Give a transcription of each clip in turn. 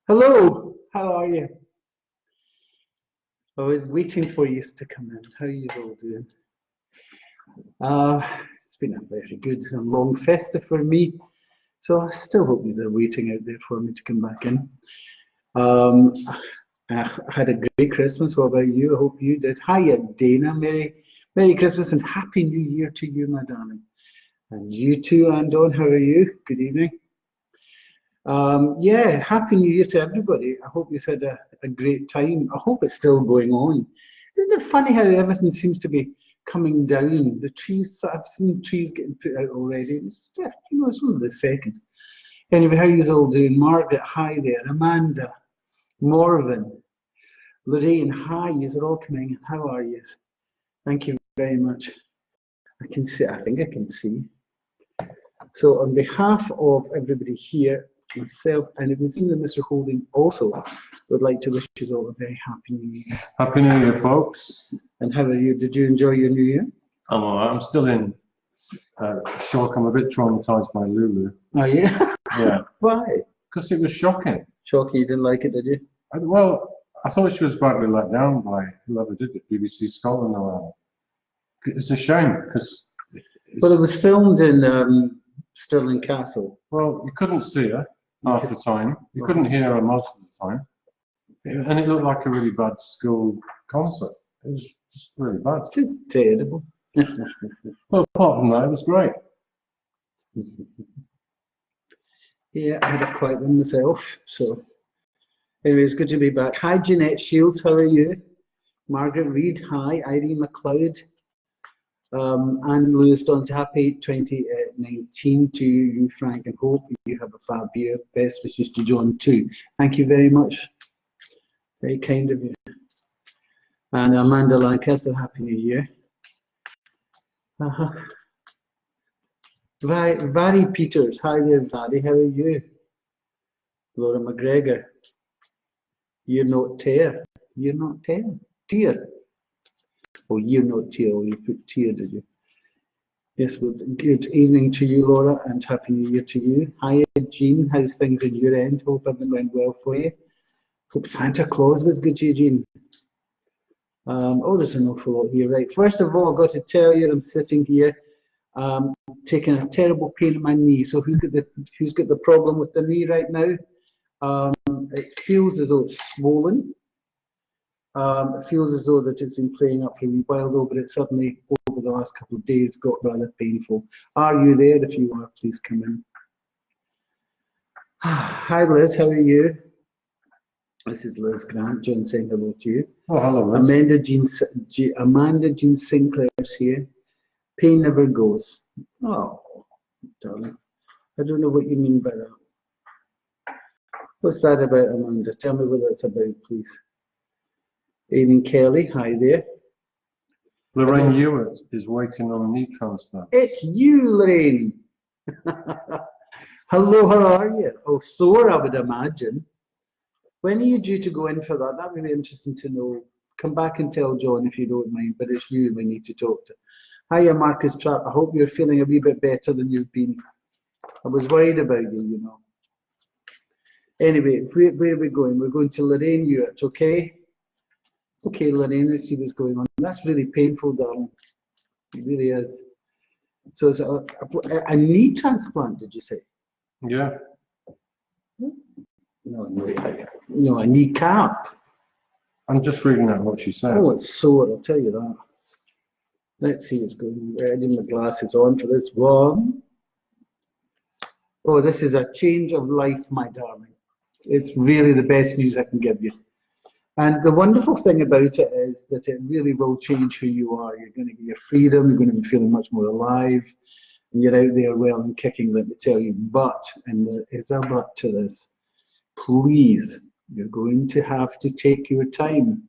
Hello, how are you? I was waiting for you to come in. How are you all doing? It's been a very good and long festive for me, so I still hope you are waiting out there for me to come back in. Um, I had a great Christmas. What about you? I hope you did. Hiya, Dana. Merry Christmas and Happy New Year to you, my darling. And you too, Andon. How are you? Good evening. Yeah, Happy New Year to everybody. I hope you had a great time. I hope it's still going on. Isn't it funny how everything seems to be coming down? The trees, I've seen trees getting put out already. It's only the second. Anyway, how you all doing? Margaret, hi there. Amanda, Morven, Lorraine, hi. You're all coming. How are you? Thank you very much. I can see, I think I can see. So on behalf of everybody here, myself, and it would seem that Mr. Holding also would like to wish you all a very happy New Year. Happy New Year, folks. And how are you? Did you enjoy your New Year? I'm all right. I'm still in shock. I'm a bit traumatized by Lulu. Oh, yeah? Yeah. Why? Because it was shocking. Shocking, you didn't like it, did you? Well, I thought she was badly let down by whoever did it, BBC Scotland or whatever. It's a shame because. Well, it was filmed in Stirling Castle. Well, you couldn't see her half the time. You couldn't hear her most of the time. And it looked like a really bad school concert. It was just really bad. It's terrible. Well, apart from that, it was great. Yeah, I had a quiet one myself. So, anyway, it's good to be back. Hi, Jeanette Shields. How are you? Margaret Reed. Hi, Irene McLeod. And Lewis Dons, happy 2019 to you, Frank, and hope you have a fab year. Best wishes to John too. Thank you very much. Very kind of you. And Amanda Lancaster, happy New Year. Vary Peters, hi there, Vary, how are you? Laura McGregor, you're not tear. You're not tear. Oh, you're not tear. Oh, you put tear, did you? Yes, well, good evening to you, Laura, and happy New Year to you. Hi, Jean, how's things on your end? Hope everything went well for you. Hope Santa Claus was good to you, Jean. Oh, there's an awful lot here, right? First of all, I've got to tell you, I'm sitting here taking a terrible pain in my knee. So who's got the problem with the knee right now? It feels as though it's swollen. It feels as though that it's been playing up for a wee while though, but it suddenly over the last couple of days got rather painful. Are you there? If you are, please come in. Hi Liz, how are you? This is Liz Grant. John saying hello to you. Oh, hello, Liz. Amanda Jean Sinclair's here. Pain never goes. Oh, darling. I don't know what you mean by that. What's that about, Amanda? Tell me what that's about, please. Aileen Kelly, hi there. Lorraine Ewart is waiting on a knee transplant. It's you, Lorraine. Hello, how are you? Oh, sore, I would imagine. When are you due to go in for that? That would be interesting to know. Come back and tell John if you don't mind, but it's you we need to talk to. Hiya, Marcus Trapp. I hope you're feeling a wee bit better than you've been. I was worried about you, you know. Anyway, where are we going? We're going to Lorraine Ewart, okay? Okay, Lorraine, let's see what's going on. That's really painful, darling. It really is. So it's a knee transplant, did you say? Yeah. No, a kneecap. I'm just reading out what she said. Oh, it's sore, I'll tell you that. Let's see what's going on. I need my glasses on for this one. Oh, this is a change of life, my darling. It's really the best news I can give you. And the wonderful thing about it is that it really will change who you are. You're going to get your freedom, you're going to be feeling much more alive, and you're out there well and kicking, let me tell you. But, and there is a but to this, please, you're going to have to take your time.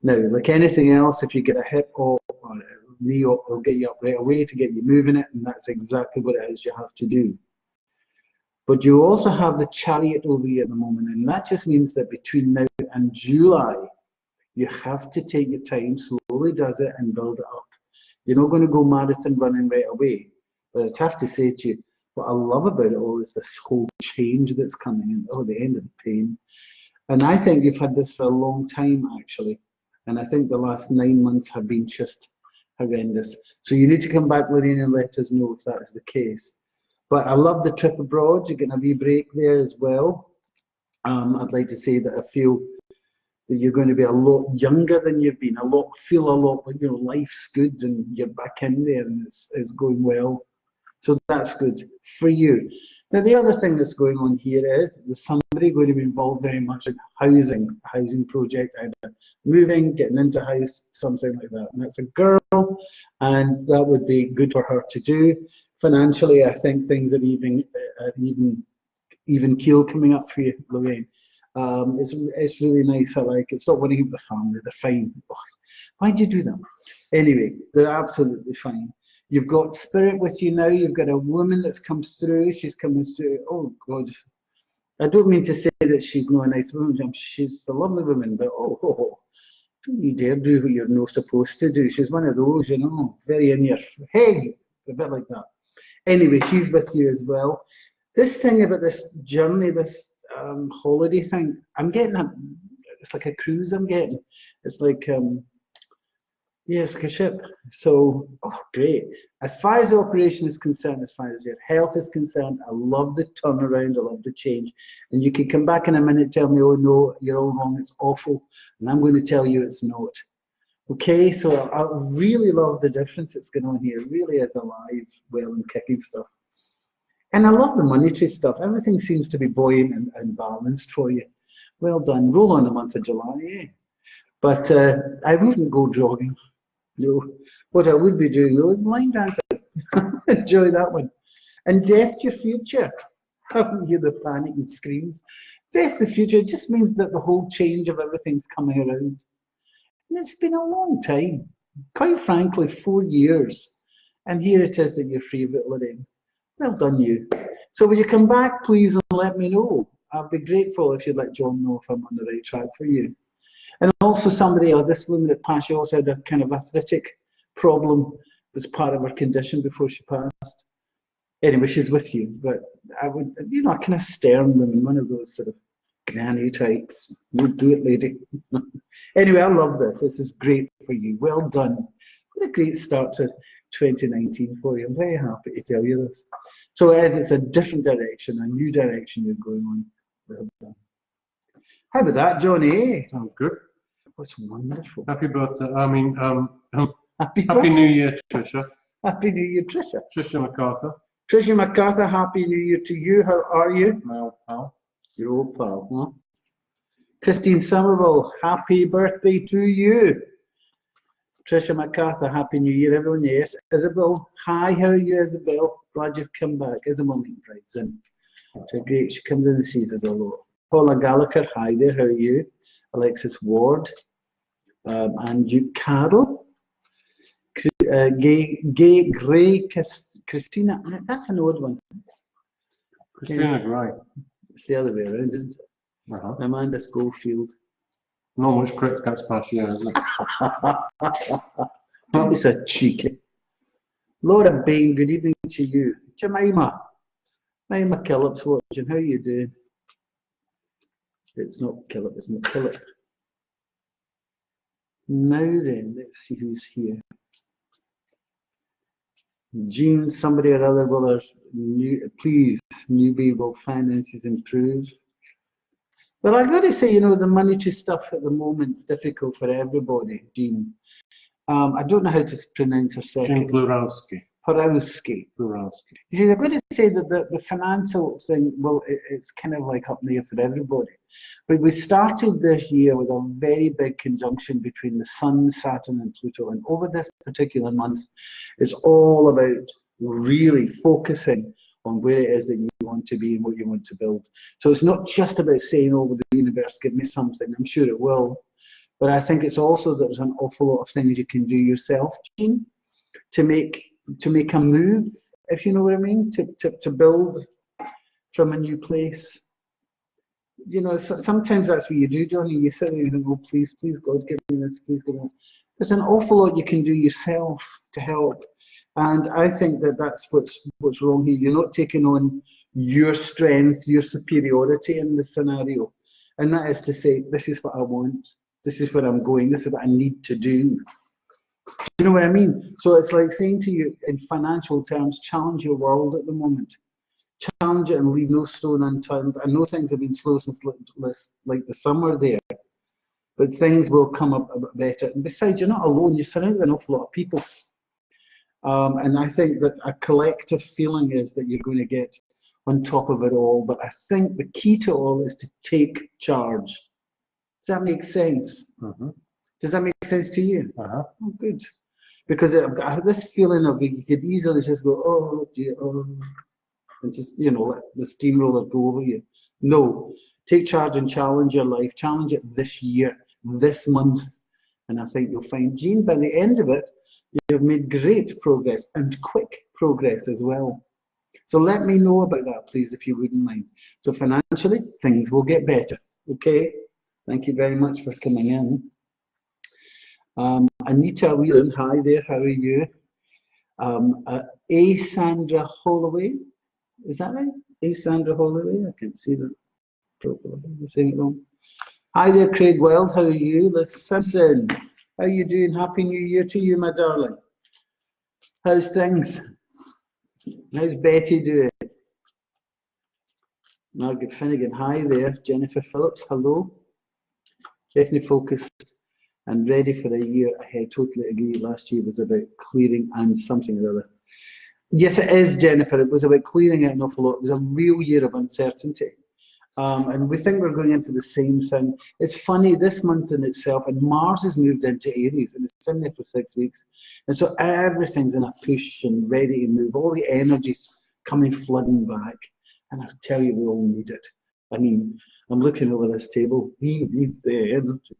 Now, like anything else, if you get a hip op or a knee op, they'll get you up right away to get you moving it, and that's exactly what it is you have to do. But you also have the chariot over you at the moment, and that just means that between now and July, you have to take your time, slowly does it, and build it up. You're not going to go marathon running right away, but I'd have to say to you, what I love about it all is this whole change that's coming in. Oh, the end of the pain. And I think you've had this for a long time, actually. And I think the last 9 months have been just horrendous. So you need to come back, Lorraine, and let us know if that is the case. But I love the trip abroad. You're getting a wee break there as well. I'd like to say that I feel that you're going to be a lot younger than you've been, feel a lot like, you know, life's good and you're back in there and it's going well. So that's good for you. Now, the other thing that's going on here is there's somebody going to be involved very much in a housing project, either moving, getting into a house, something like that. And that's a girl, and that would be good for her to do. Financially, I think things are even keel coming up for you, Lorraine. It's really nice. I like it. It's not worrying about the family. They're fine. Oh, why'd you do that? Anyway, they're absolutely fine. You've got spirit with you now. You've got a woman that's come through. She's coming through. Oh, God. I don't mean to say that she's not a nice woman. She's a lovely woman, but don't you dare do what you're not supposed to do. She's one of those, you know, very in your head, a bit like that. Anyway, she's with you as well. This thing about this journey, this holiday thing, I'm getting it's like a cruise I'm getting. It's like, yeah, it's like a ship. So, oh, great. As far as the operation is concerned, as far as your health is concerned, I love the turnaround, I love the change. And you can come back in a minute, tell me, oh no, you're all wrong, it's awful. And I'm going to tell you it's not. Okay, so I really love the difference that's going on here. It really is alive, well and kicking stuff. And I love the monetary stuff. Everything seems to be buoyant and balanced for you. Well done. Roll on the month of July, eh? But I wouldn't go jogging. No. What I would be doing though is line dancing. Enjoy that one. And death to your future. I can hear the panic and screams. Death to the future just means that the whole change of everything's coming around. And it's been a long time. Quite frankly, 4 years. And here it is that you're free of it, Lorraine. Well done, you. So will you come back, please, and let me know? I'd be grateful if you'd let John know if I'm on the right track for you. And also somebody, this woman that passed, she also had a kind of arthritic problem as part of her condition before she passed. Anyway, she's with you, but I would, you know, a kind of stern woman, one of those sort of granny types. You do it, lady. Anyway, I love this. This is great for you. Well done. What a great start to 2019 for you. I'm very happy to tell you this. So as it's a different direction, a new direction you're going on. Well done. How about that, Johnny? Sounds good. What's wonderful. Happy birthday. Happy New Year, Tricia. Happy New Year, Tricia. Tricia MacArthur. Tricia MacArthur, Happy New Year to you. How are you? My old pal. Your old pal, huh? Christine Somerville, happy birthday to you. Tricia MacArthur, Happy New Year, everyone. Yes. Isabel, hi, how are you, Isabel? Glad you've come back. Isabel writes in. So great, she comes in and sees us a lot. Paula Gallagher, hi there, how are you? Alexis Ward, and Carol. Gray Christina, that's an old one. Christina Gray. It's the other way around, isn't it? Amanda Schofield. Not much cricket gets past you, is it? It's a cheeky. Laura Bain, good evening to you. Jemima Killip's watching. How are you doing? It's not Killip, it's not Killip. Now then, let's see who's here. Jean, somebody or other, will please, newbie, will finances improve? Well, I've got to say, you know, the monetary stuff at the moment is difficult for everybody, Jean. I don't know how to pronounce her second. Jean Plurowski. Plurowski. You see, I've got to say that the financial thing, well, it's kind of like up there for everybody. But we started this year with a very big conjunction between the Sun, Saturn, and Pluto. And over this particular month, it's all about really focusing on where it is that you want to be and what you want to build. So it's not just about saying, oh, will the universe give me something? I'm sure it will. But I think it's also there's an awful lot of things you can do yourself, Jean, to make a move, if you know what I mean, to build from a new place. You know, sometimes that's what you do, Johnny. You sit there and you think, oh, please, God, give me this, please give me this. There's an awful lot you can do yourself to help And I think that that's what's wrong here. You're not taking on your strength, your superiority in the scenario. And that is to say, this is what I want, this is where I'm going, this is what I need to do. You know what I mean? So it's like saying to you in financial terms, challenge your world at the moment. Challenge it and leave no stone unturned. I know things have been slow since like the summer there, but things will come up a bit better. And besides, you're not alone, you're surrounded by an awful lot of people. And I think that a collective feeling is that you're going to get on top of it all. But I think the key to all is to take charge. Does that make sense? Mm-hmm. Does that make sense to you? Uh-huh. Oh, good. Because I've got this feeling of you could easily just go, oh dear, oh, and just, you know, let the steamroller go over you. No, take charge and challenge your life. Challenge it this year, this month. And I think you'll find, Jean, by the end of it, you've made great progress and quick progress as well. So let me know about that, please, if you wouldn't mind. So financially, things will get better. Okay? Thank you very much for coming in. Anita Whelan, hi there, how are you? A. Sandra Holloway, is that right? A. Sandra Holloway, I can't see that. I'm saying it wrong. Hi there, Craig Wild, how are you? Listen, how are you doing? Happy New Year to you, my darling. How's things? How's Betty doing? Margaret Finnegan, hi there. Jennifer Phillips, hello. Definitely focused and ready for a year ahead. Totally agree. Last year was about clearing and something or other. Yes, it is, Jennifer. It was about clearing out an awful lot. It was a real year of uncertainty. And we think we're going into the same thing. It's funny, this month in itself, and Mars has moved into Aries, and it's in there for 6 weeks. And so everything's in a push and ready to move. All the energy's coming flooding back. And I tell you, we all need it. I mean, I'm looking over this table. He needs the energy.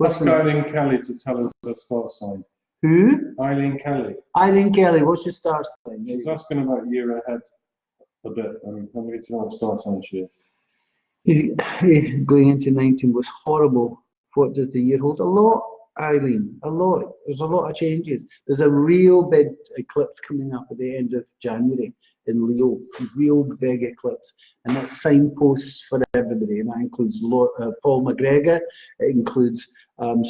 Ask Eileen Kelly to tell us her star sign. Who? Eileen Kelly. Eileen Kelly, what's your star sign? She's asking about year ahead a bit. I mean, I'm going to know what star sign she is. Going into 19 was horrible. What does the year hold? A lot, Eileen, a lot. There's a lot of changes. There's a real big eclipse coming up at the end of January in Leo, real big eclipse. And that signposts for everybody. And that includes Paul McGregor, it includes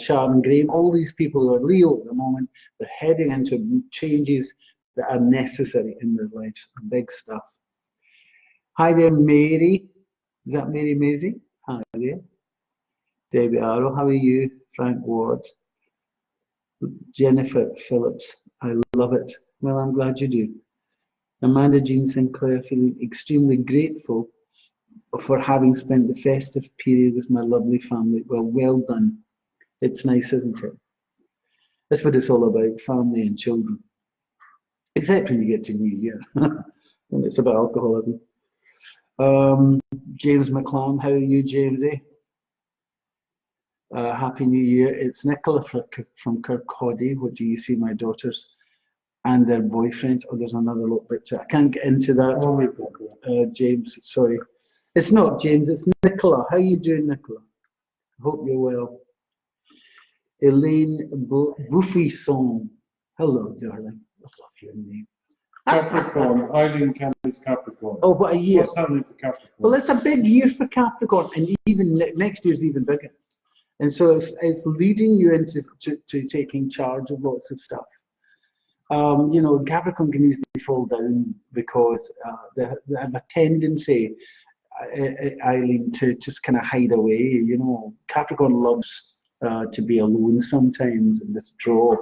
Sharon Graham, all these people who are Leo at the moment, they're heading into changes that are necessary in their lives. Big stuff. Hi there, Mary. Is that Mary Maisie? Hi there. Debbie Arrow, how are you? Frank Ward. Jennifer Phillips, I love it. Well, I'm glad you do. Amanda Jean Sinclair, feeling extremely grateful for having spent the festive period with my lovely family. Well, well done. It's nice, isn't it? That's what it's all about, family and children. Except when you get to New Year, and it's about alcoholism. James McClan, how are you, Jamesy? Happy New Year. It's Nicola from Kirkcaldy. What do you see, my daughters and their boyfriends? Oh, there's another little bit to it. I can't get into that, James, sorry. It's not James, it's Nicola. How are you doing, Nicola? I hope you're well. Elaine Buffisson. Hello, darling. I love your name. Capricorn, Eileen Kelly's Capricorn. Oh, what a year. What's happening for Capricorn? Well, it's a big year for Capricorn, and even next year's even bigger. And so it's leading you into taking charge of lots of stuff. You know, Capricorn can easily fall down because they have a tendency, Eileen, to just kind of hide away. You know, Capricorn loves to be alone sometimes and withdraw.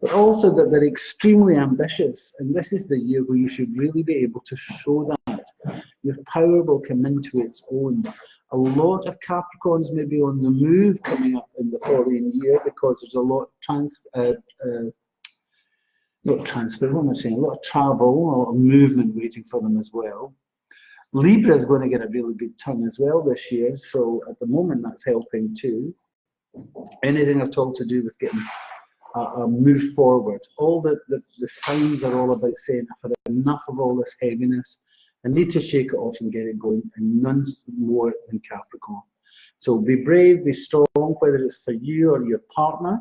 But also that they're extremely ambitious, and this is the year where you should really be able to show that. Your power will come into its own. A lot of Capricorns may be on the move coming up in the following year because there's a lot of not transfer, what am I saying? A lot of travel, a lot of movement waiting for them as well. Libra is going to get a really good turn as well this year, so at the moment that's helping too. Anything at all to do with getting move forward. All the signs are all about saying, I've had enough of all this heaviness. I need to shake it off and get it going, and none more than Capricorn. So be brave, be strong, whether it's for you or your partner,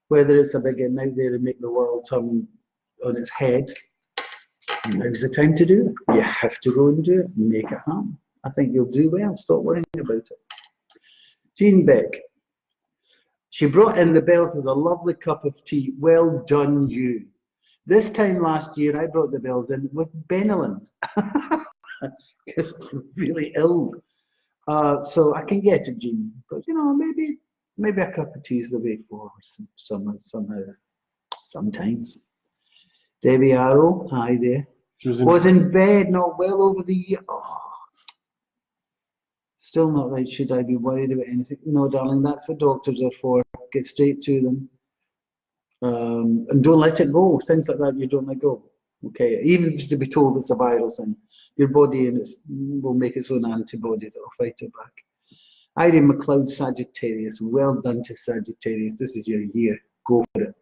whether it's about getting out there and make the world turn on its head, now's the time to do it. You have to go and do it, make it happen. I think you'll do well. Stop worrying about it. Jean Beck. She brought in the bells with a lovely cup of tea. Well done, you. This time last year, I brought the bells in with Benylin. Because I'm really ill. So I can get it, Jean. But, you know, maybe a cup of tea is the way forward somehow. Sometimes. Debbie Arrow, hi there. She was in bed not well over the year. Oh. Still not right. Should I be worried about anything? No, darling, that's what doctors are for. Get straight to them. And don't let it go. Things like that you don't let go. Okay, even just to be told it's a viral thing. Your body will make its own antibodies that will fight it back. Irene McLeod, Sagittarius. Well done to Sagittarius. This is your year. Go for it.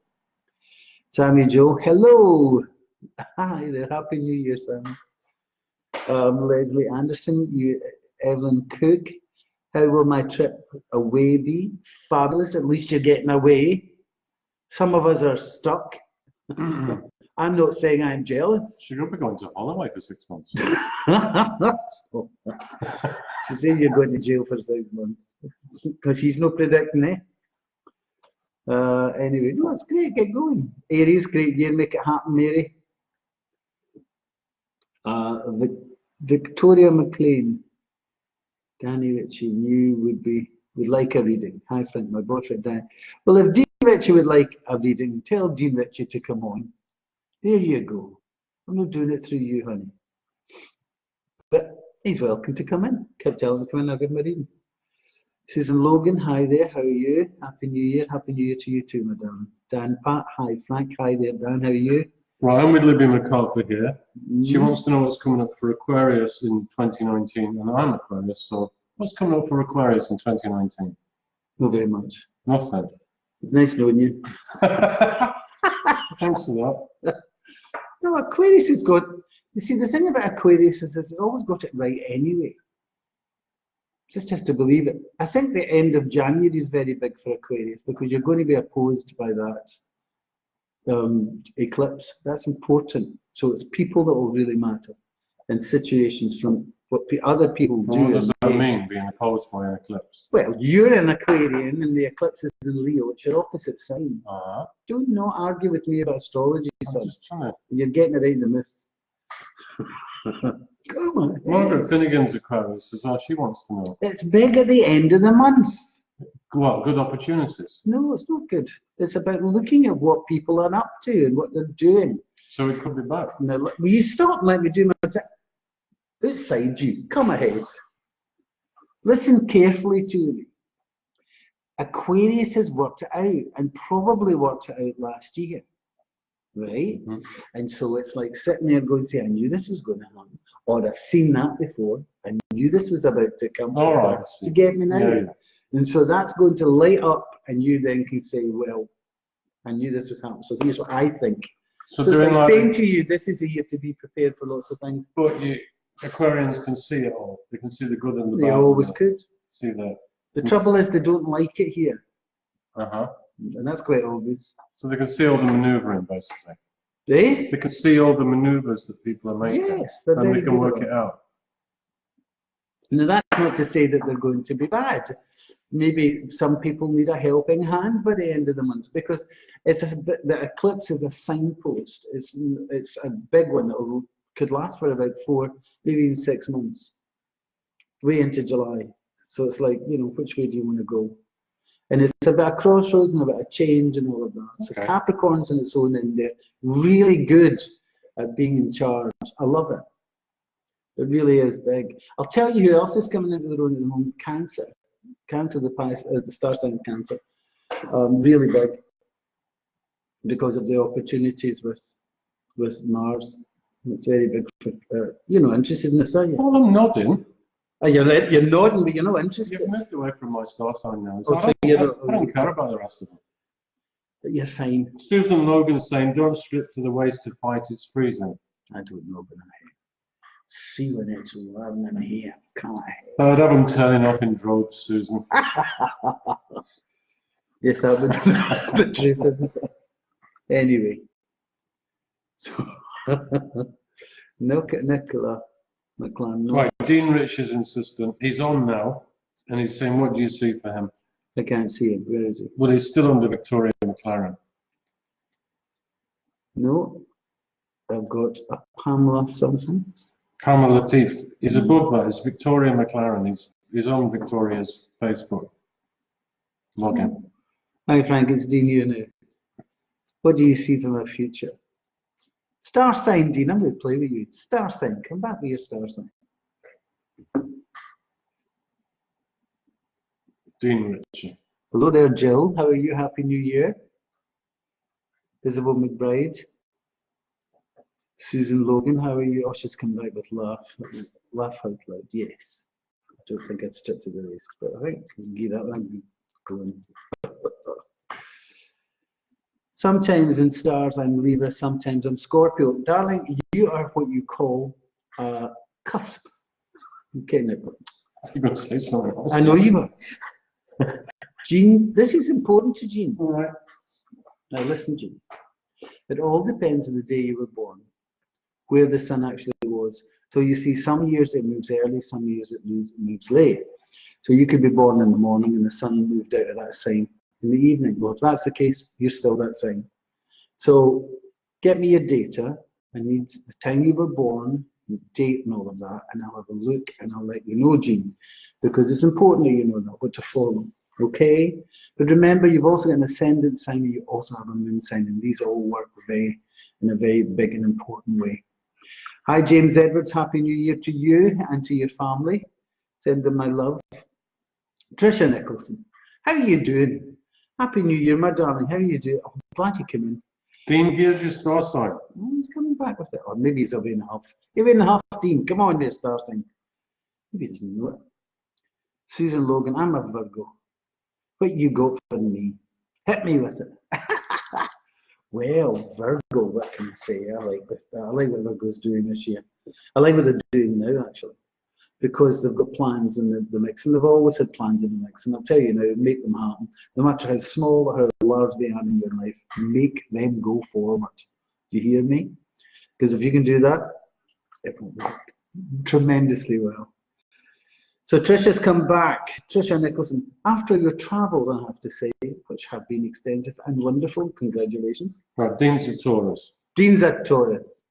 Sammy Joe, hello. Hi there. Happy New Year, Sammy. Leslie Anderson, Evelyn Cook. How will my trip away be? Fabulous. At least you're getting away. Some of us are stuck. I'm not saying I'm jealous. She could be going to Holloway for 6 months. She said you're going to jail for 6 months. Because she's not predicting, eh? Anyway, no, it's great. Get going. Aries, great year. Make it happen, Mary. Victoria McLean. Danny Ritchie knew would like a reading. Hi, Frank, my boyfriend Dan. Well, if Dean Ritchie would like a reading, tell Dean Ritchie to come on. There you go. I'm not doing it through you, honey. But he's welcome to come in. Kept telling him to come in, I'll give him a reading. Susan Logan, hi there, how are you? Happy New Year. Happy New Year to you too, madam. Dan Pat, hi Frank, hi there, Dan, how are you? Right, I'm with Libby MacArthur here. She wants to know what's coming up for Aquarius in 2019, and I'm Aquarius, so what's coming up for Aquarius in 2019? Not very much. Nothing. It's nice knowing you. Thanks for that. No, Aquarius has got, you see, the thing about Aquarius is it's always got it right anyway. Just has to believe it. I think the end of January is very big for Aquarius because you're going to be opposed by that eclipse. That's important. So it's people that will really matter and situations from what other people do. What does that mean, being opposed by an eclipse? Well, you're an Aquarian and the eclipse is in Leo. It's your opposite sign. Uh-huh. Do not argue with me about astrology, son. I'm just trying to... You're getting it right in the mouth. Come on. Margaret Finnegan's Aquarius as well. She wants to know. It's big at the end of the month. What, good opportunities? No, it's not good. It's about looking at what people are up to and what they're doing. So it could be bad. Now, will you stop and let me do my outside you? Come ahead. Listen carefully to me. Aquarius has worked it out and probably worked it out last year. Right? Mm-hmm. And so it's like sitting there going, say, I knew this was going to happen. Or I've seen that before. I knew this was about to come. All right. You get me now? Yeah. And so that's going to light up and you then can say, well, I knew this was happening. So here's what I think. So it's like saying to you, this is a year to be prepared for lots of things. But Aquarians can see it all. They can see the good and the bad. They always could. See that. The trouble is they don't like it here. Uh-huh. And that's quite obvious. So they can see all the manoeuvring, basically. They can see all the manoeuvres that people are making. Yes, and they can work it out. Now that's not to say that they're going to be bad. Maybe some people need a helping hand by the end of the month because the eclipse is a signpost. It's a big one that could last for about 4, maybe even 6 months, way into July. So it's like, you know, which way do you want to go? And it's about a crossroads and about a change and all of that. Okay. So Capricorn's in its own in there, really good at being in charge. I love it. It really is big. I'll tell you who else is coming into the room at the moment. Cancer. Cancer, the star sign Cancer. Really big because of the opportunities with Mars. It's very big for, you know, interested in this, are you? Well, I'm nodding. Oh, you're nodding, but you're not interested. You've moved away from my star sign now. So I don't care about the rest of them. But you're fine. Susan Logan's saying, don't strip to the waist to fight, it's freezing. I don't know, but see when it's warm in here. Come on. I'd have them turning off in droves, Susan. Yes, that would be the truth, isn't it? Anyway. So, Nicola McClan. No, Right, Dean Rich's insistent. He's on now, and he's saying, what do you see for him? I can't see him. Where is he? Well, he's still under Victoria McLaren. No, I've got a Pamela something. Pamela Latif. He's above that. It's Victoria McLaren. He's on Victoria's Facebook login. Hi Frank, it's Dean here now. What do you see for my future? Star sign, Dean. I'm going to play with you. Star sign. Come back with your star sign. Dean Ritchie. Hello there, Jill. How are you? Happy New Year. Isabel McBride. Susan Logan, how are you? Oh, she's come back with laugh. Laugh out loud. Yes. I don't think I'd stick to the rest, but I think we can give that one going. Sometimes in stars I'm Libra, sometimes I'm Scorpio. Darling, you are what you call a cusp. I'm getting it. You're going to say something else. I know you were. Jean, this is important to Jean. All right. Now listen, Jean. It all depends on the day you were born, where the sun actually was. So you see, some years it moves early, some years it moves late. So you could be born in the morning and the sun moved out of that sign in the evening. Well, if that's the case, you're still that sign. So get me your data. I need the time you were born, the date and all of that, and I'll have a look and I'll let you know, Jean, because it's important that you know that, what to follow. Okay? But remember, you've also got an ascendant sign and you also have a moon sign, and these all work in a very big and important way. Hi, James Edwards. Happy New Year to you and to your family. Send them my love. Tricia Nicholson. How are you doing? Happy New Year, my darling. How are you doing? Oh, I'm glad you came in. Dean, here's your star sign. Oh, he's coming back with it. Or maybe he's away and a half. Away and a half, Dean. Come on there, star sign. Maybe he doesn't know it. Susan Logan. I'm a Virgo. What you got for me? Hit me with it. Well, Virgo, what can I say? I like what Virgo's doing this year. I like what they're doing now, actually, because they've got plans in the mix, and they've always had plans in the mix. And I'll tell you now, make them happen. No matter how small or how large they are in your life, make them go forward. Do you hear me? Because if you can do that, it will work tremendously well. So Trisha's come back. Trisha Nicholson, after your travels, I have to say, which have been extensive and wonderful, congratulations. Right, Dean's a Taurus. Dean's a Taurus.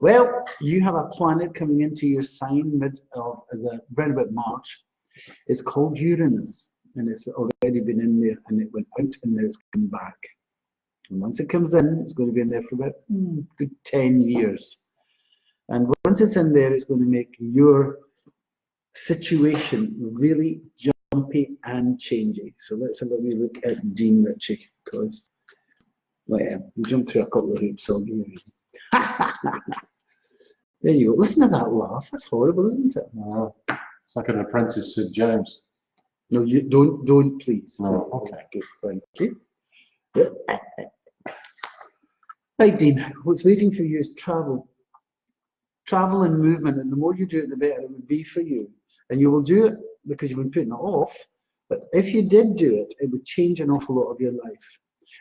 Well, you have a planet coming into your sign around about March. It's called Uranus, and it's already been in there, and it went out, and now it's coming back. And once it comes in, it's going to be in there for about good 10 years. And once it's in there, it's going to make your situation really jumpy and changey. So let's have a wee look at Dean Ritchie, because well, we jumped through a couple of hoops, so I'll give you a reason. There you go. Listen to that laugh. That's horrible, isn't it? Oh, it's like an apprentice Sid James. No, you don't please. No, okay. Good, thank you. Right, Dean, what's waiting for you is travel. Travel and movement, and the more you do it, the better it would be for you. And you will do it because you've been putting it off, but if you did do it, it would change an awful lot of your life.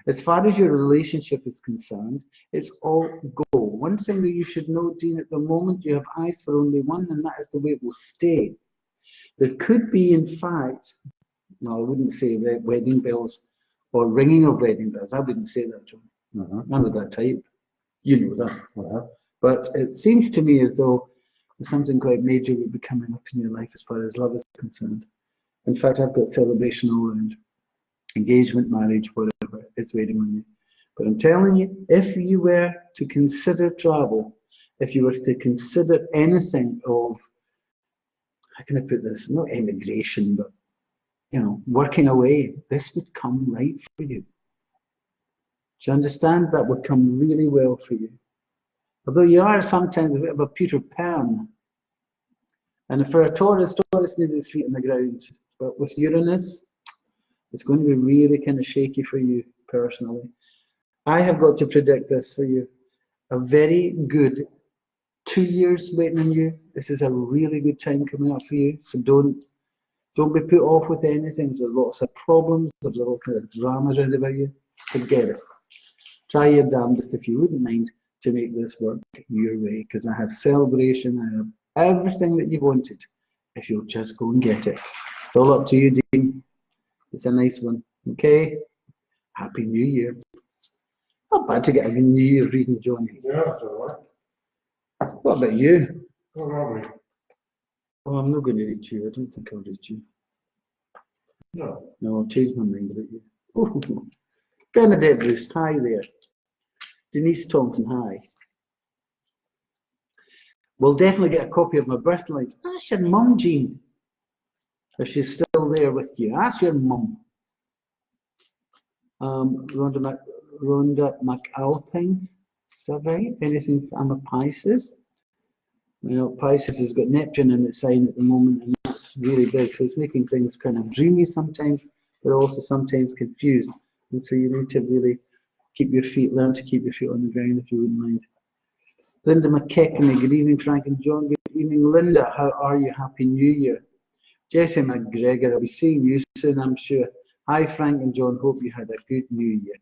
As far as your relationship is concerned, it's all go. One thing that you should know, Dean, at the moment you have eyes for only one, and that is the way it will stay. There could be, in fact, no, I wouldn't say wedding bells or ringing of wedding bells. I wouldn't say that, John. None of that type. You know that. But it seems to me as though something quite major would be coming up in your life as far as love is concerned. In fact, I've got celebration all around. Engagement, marriage, whatever, it's waiting on you. But I'm telling you, if you were to consider travel, if you were to consider anything of, how can I put this, not emigration, but, you know, working away, this would come right for you. Do you understand? That would come really well for you. Although you are sometimes a bit of a Peter Pan. And for a Taurus, Taurus needs its feet on the ground. But with Uranus, it's going to be really kind of shaky for you personally. I have got to predict this for you. A very good 2 years waiting on you. This is a really good time coming up for you. So don't be put off with anything. There's lots of problems. There's a lot of dramas around about you. Forget it. Try your damnedest, if you wouldn't mind, to make this work your way, because I have celebration, I have everything that you wanted, if you'll just go and get it. It's all up to you, Dean. It's a nice one, okay? Happy New Year. Not bad to get a New Year reading, Johnny. Yeah, that's all right. What about you? What are we? Oh, I'm not going to read you. I don't think I'll read you. No. No, I'll change my mind about you. Oh, Bernadette Bruce, hi there. Denise Thompson, hi. We'll definitely get a copy of my birth lights. That's your mum, Jean. If she's still there with you. That's your mum. Rhonda McAlpine. Is that right? Anything? I'm a Pisces. You know, Pisces has got Neptune in its sign at the moment, and that's really big. So it's making things kind of dreamy sometimes, but also sometimes confused. And so you need to really learn to keep your feet on the ground, if you wouldn't mind. Linda McKechnie, good evening, Frank and John. Good evening, Linda. How are you? Happy New Year. Jesse McGregor, I'll be seeing you soon, I'm sure. Hi, Frank and John. Hope you had a good New Year.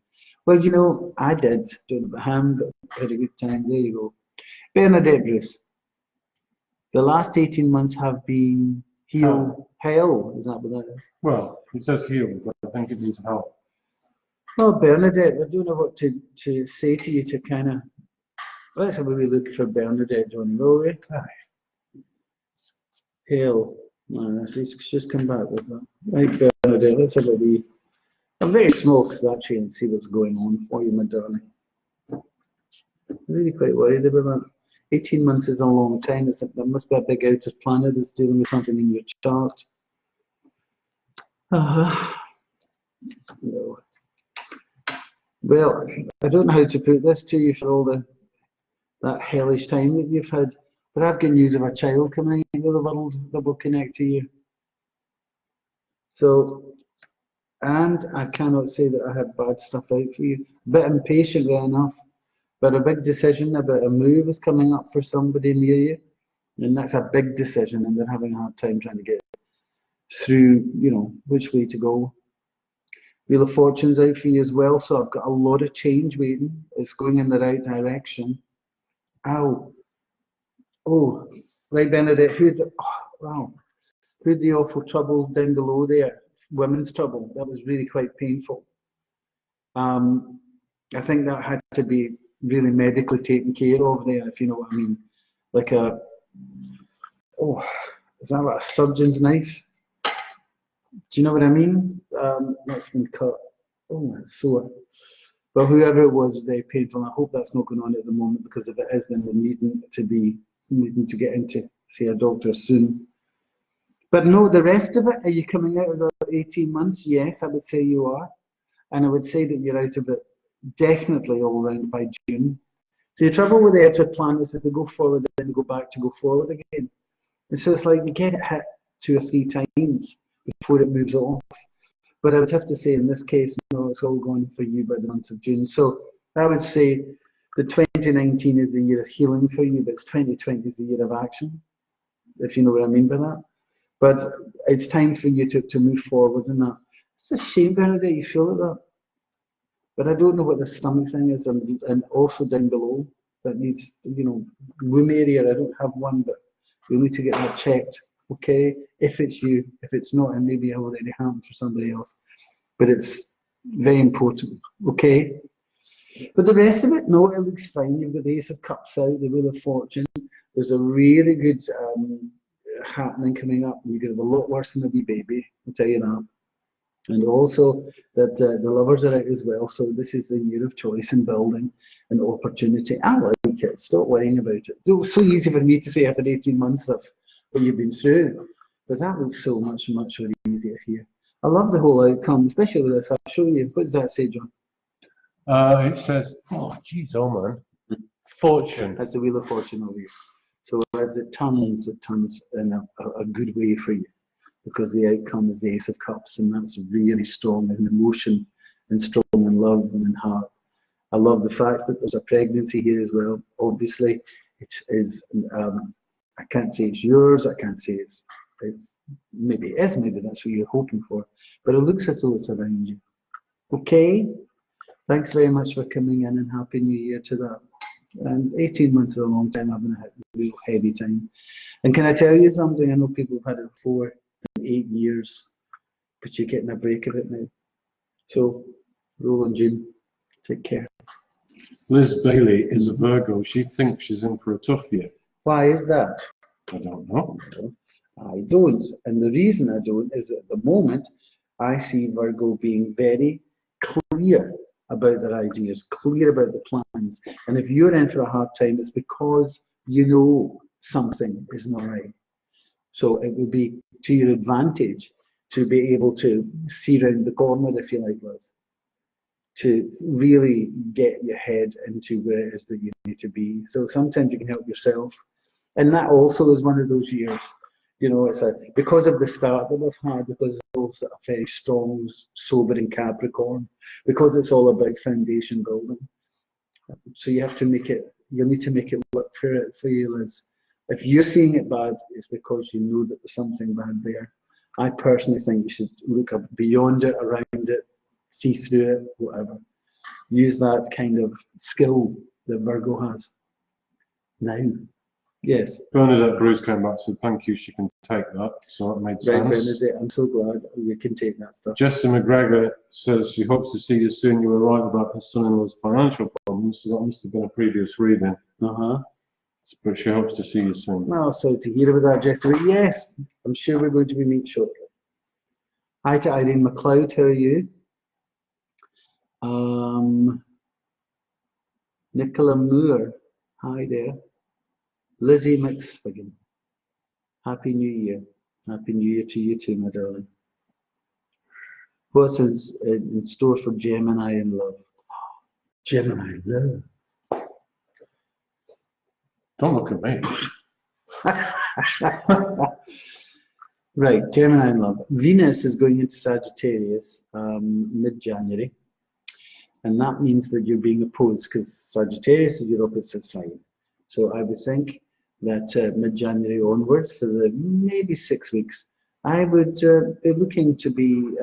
Well, you know, I did. Don't know about him, but had a good time. There you go. Bernadette Bruce. The last 18 months have been hell. Is that what that is? Well, it says healed, but I think it means hell. Well, Bernadette, I don't know what to say to you to kind of. Let's have a wee look for Bernadette, John, will we? Hell. No, she's just come back with that. Right, Bernadette, let's have a very small scratch here and see what's going on for you, my darling. I'm really quite worried about that. 18 months is a long time. There must be a big outer planet that's dealing with something in your chart. No. Well, I don't know how to put this to you for all that hellish time that you've had, but I've got news of a child coming into the world that will connect to you. So, and I cannot say that I have bad stuff out for you. A bit impatient, right enough. But a big decision about a move is coming up for somebody near you, and that's a big decision, and they're having a hard time trying to get through, you know, which way to go. Wheel of Fortune's out for you as well, so I've got a lot of change waiting. It's going in the right direction. Ow. Oh, right, Bernadette, wow. Who'd the awful trouble down below there? Women's trouble. That was really quite painful. I think that had to be really medically taken care of there, if you know what I mean. Like is that like a surgeon's knife? Do you know what I mean? That's been cut. Oh, that's sore. But whoever it was very painful. I hope that's not going on at the moment, because if it is, then they're needing to get into see a doctor soon. But no, the rest of it, are you coming out of the 18 months? Yes, I would say you are. And I would say that you're out of it definitely all around by June. So the trouble with the outer planets is they go forward and then go back to go forward again. And so it's like you get it hit 2 or 3 times before it moves off. But I would have to say in this case, no, it's all going for you by the month of June. So I would say that 2019 is the year of healing for you, but 2020 is the year of action, if you know what I mean by that. But it's time for you to move forward in that. It's a shame, Bernadette, you feel like that. But I don't know what the stomach thing is, and also down below that needs, you know, womb area. I don't have one, but you'll need to get that checked, okay? If it's you, if it's not, and maybe it already happened for somebody else. But it's very important, okay? But the rest of it, no, it looks fine. You've got the Ace of Cups out, the Wheel of Fortune. There's a really good happening coming up. You're going to have a lot worse than a wee baby, I'll tell you that. And also that the lovers are out as well. So this is the year of choice and building and opportunity. I like it. Stop worrying about it. It was so easy for me to say after 18 months of what you've been through. But that looks so much easier here. I love the whole outcome, especially with this. I'll show you. What does that say, John? It says, oh, geez, oh man. Fortune. That's the Wheel of Fortune over here. So it turns in a good way for you, because the outcome is the Ace of Cups, and that's really strong in emotion and strong in love and in heart. I love the fact that there's a pregnancy here as well. Obviously, it is, I can't say it's yours, I can't say it's maybe that's what you're hoping for, but it looks as though it's around you. Okay? Thanks very much for coming in, and Happy New Year to that. And 18 months is a long time. I've been a real heavy time. And can I tell you something? I know people have had it 4 and 8 years, but you're getting a break of it now. So, roll on, June. Take care. Liz Bailey is a Virgo. She thinks she's in for a tough year. Why is that? I don't know. I don't. And the reason I don't is at the moment, I see Virgo being very clear about their ideas, clear about the plans. And if you're in for a hard time, it's because you know something is not right. So it would be to your advantage to be able to see around the corner, if you like, Liz, to really get your head into where it is that you need to be. So sometimes you can help yourself. And that also is one of those years. You know, it's because of the start that we've had, because it's also a very strong, sobering Capricorn, because it's all about foundation building. So you have to make it, you need to make it work for you, Liz. If you're seeing it bad, it's because you know that there's something bad there. I personally think you should look up beyond it, around it, see through it, whatever. Use that kind of skill that Virgo has. Now. Yes. Bernadette Bruce came back and said thank you, she can take that, so that made sense. Right, Bernadette, I'm so glad you can take that stuff. Jesse McGregor says she hopes to see you soon. You were right about her son-in-law's financial problems, so that must have been a previous reading. But she hopes to see you soon. Well, so to hear about that, Jesse, but yes, I'm sure we're going to be meeting shortly. Hi to Irene McLeod, how are you? Nicola Moore, hi there. Lizzie McSpiggin, Happy New Year. Happy New Year to you too, my darling. What's in store for Gemini in love? Gemini in love. Don't look at me. Right, Gemini in love. Venus is going into Sagittarius mid-January. And that means that you're being opposed, because Sagittarius is your opposite sign. So I would think that mid-January onwards, for the maybe 6 weeks, I would be looking to be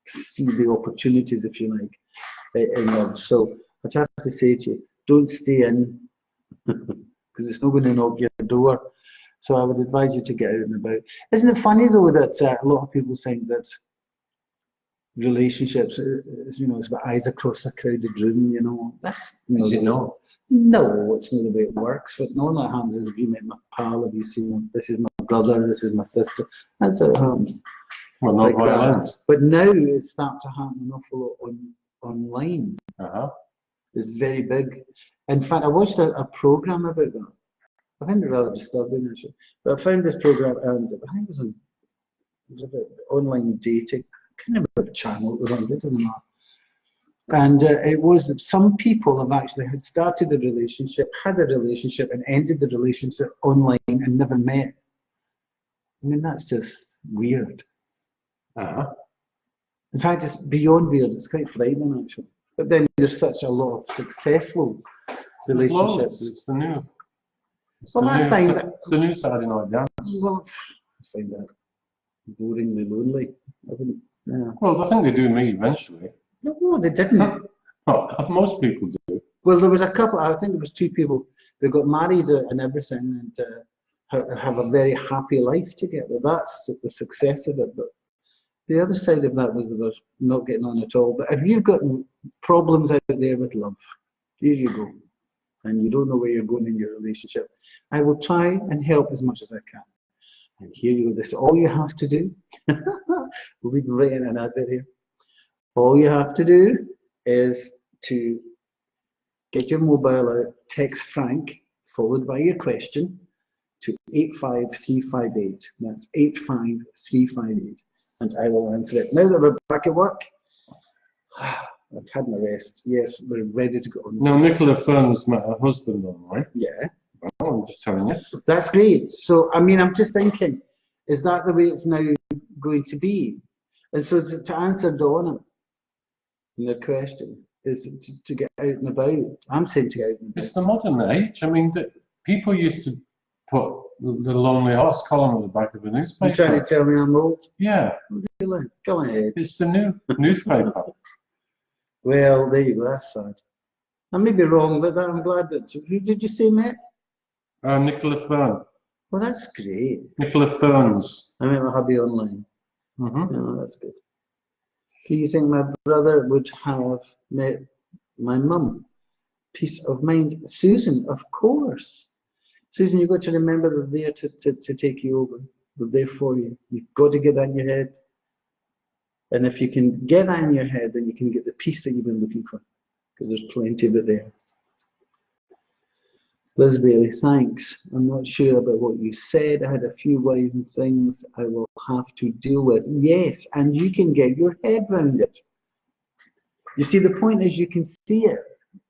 see the opportunities, if you like, in love. So I'd have to say to you, don't stay in, because it's not going to knock your door. So I would advise you to get out and about. Isn't it funny though that a lot of people think that relationships, you know, it's about eyes across a crowded room, you know. That's, you know, Is it not? No, it's not the way it works. What normally happens is if you met my pal, if you see him, this is my brother, this is my sister, that's how it happens. Well, not Like violence. But now it's starting to happen an awful lot online. It's very big. In fact, I watched a program about that. I find it rather disturbing, actually. But I found this program, and I think it was about online dating. I can't remember the channel it was on, but it doesn't matter. And it was that some people have actually had started the relationship, had a relationship, and ended the relationship online and never met. I mean, that's just weird. In fact, it's beyond weird. It's quite frightening, actually. But then there's such a lot of successful relationships. It's the new. Well, I find that it's the new Saturday Night Dance. Well, I find that boringly lonely. I wouldn't. Yeah. Well, I think they do meet eventually. No, they didn't. Well, most people do. Well, there was a couple. I think there was 2 people. They got married and everything, and have a very happy life together. That's the success of it. But the other side of that was they were not getting on at all. But if you've got problems out there with love, here you go, and you don't know where you're going in your relationship, I will try and help as much as I can. And here you go. This is all you have to do. We'll even write in an advert here. All you have to do is to get your mobile out, text Frank, followed by your question, to 85358. That's 85358. And I will answer it. Now that we're back at work, I've had my rest. Yes, we're ready to go on. Now, Nicola Fern's met her husband online. Yeah. Well, I'm just telling you. That's great. So, I mean, I'm just thinking, is that the way it's now going to be? And so to answer Donna, your question is to get out and about. I'm saying to get out and about. It's the modern age. I mean, people used to put the Lonely Hearts column on the back of a newspaper. You're trying to tell me I'm old? Yeah. Go ahead. It's the new newspaper. Well, there you go. That's sad. I may be wrong, but I'm glad that. Who did you say met? Nicola Fern. Well, that's great. Nicola Ferns. I met my hubby online. Mm-hmm. No, that's good. Do you think my brother would have met my mum? Peace of mind. Susan, of course. Susan, you've got to remember they're there to take you over. They're there for you. You've got to get that in your head. And if you can get that in your head, then you can get the peace that you've been looking for. Because there's plenty of it there. Liz Bailey, thanks. I'm not sure about what you said. I had a few worries and things I will have to deal with. Yes, and you can get your head around it. You see, the point is you can see it.